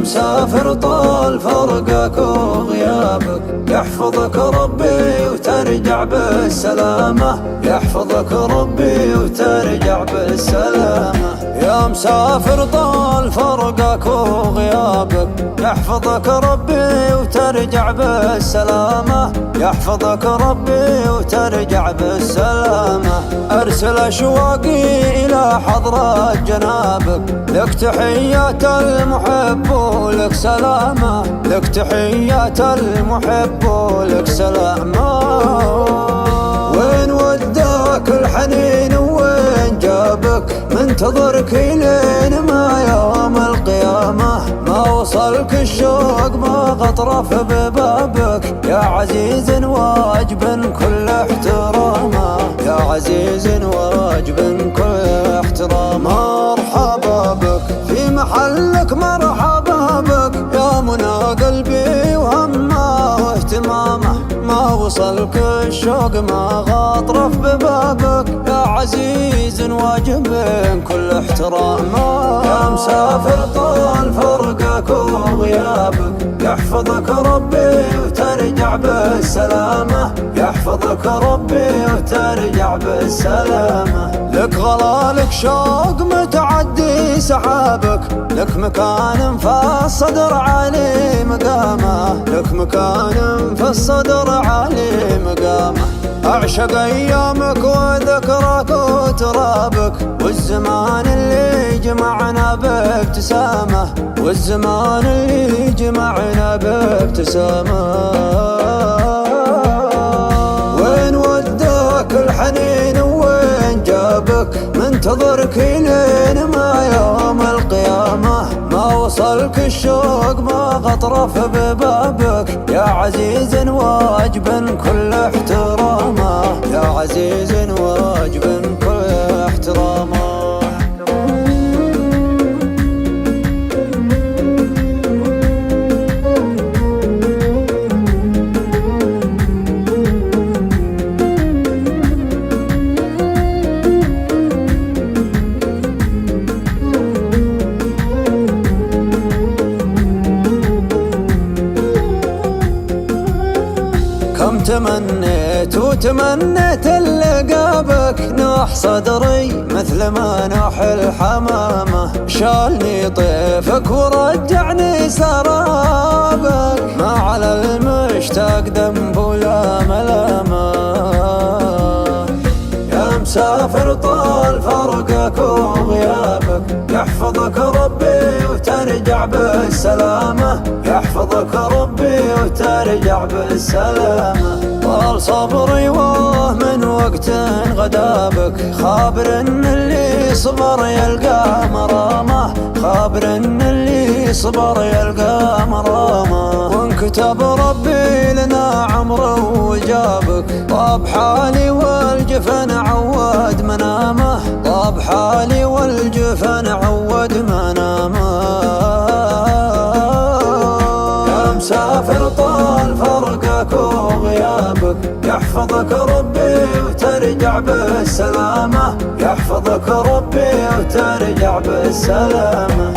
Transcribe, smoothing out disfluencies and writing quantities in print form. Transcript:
مسافر طال فرقك وغيابك، يحفظك ربي وترجع بالسلامة، يحفظك ربي وترجع بالسلامة. يا مسافر طال فرقك وغيابك، يحفظك ربي وترجع بالسلامة، يحفظك ربي وترجع بالسلامة. أرسل أشواقي إلى حضرة جنابك، لك تحيات المحب ولك سلامة، لك تحيات المحب ولك سلامة. وين وداك الحنين وين جابك، منتظرك لين ما يوم القيامة. ما وصلك الشوق ما غطرف ببابك، يا عزيز واجب كل احترامه، يا عزيز واجب كل احترامه. مرحبا بك في محلك، مرحبا بك يا منى قلبي وهمه واهتمامه. ما وصلك الشوق ما غاطرف ببابك، يا عزيز واجب كل احترامه. يا مسافر طال فرقك وغيابك، يحفظك ربي وترجع بالسلامة، يحفظك ربي وترجع بالسلامة. لك غلالك شوق متعدي سحابك، لك مكان في الصدر عالي مقامه، لك مكان في الصدر عالي مقامه. أعشق أيامك وذكرك وترابك، والزمان اللي جمعنا بابتسامة، والزمان اللي جمعنا بابتسامة. وين وداك الحنين وين جابك، منتظرك لين ما يوم القيامة. ما وصلك الشوق ما غطرف ببابك، يا عزيز واجب كل احترامه، يا عزيز واجب كل احترامه. كم تمنيت وتمنيت لقابك، نوح صدري مثل ما نوح الحمامة. شالني طيفك ورجعني سرابك، ما على المشتاق ذنب ولا ملامة. يا مسافر طال فرقك وغيابك، يحفظك ربي وترجع بالسلامة، يحفظك ربي وترجع بالسلامة. طال صبري واه من وقت غدابك، خابر ان اللي صبر يلقى مرامه، خابر ان اللي صبر يلقى مرامه. وانكتب ربي لنا عمره وجابك، طاب حالي والجفن عود منامه، طاب حالي والجفن عود منامه. يا مسافر طال فرقك وغيابك، يحفظك ربي وترجع بالسلامة، يحفظك ربي وترجع بالسلامة.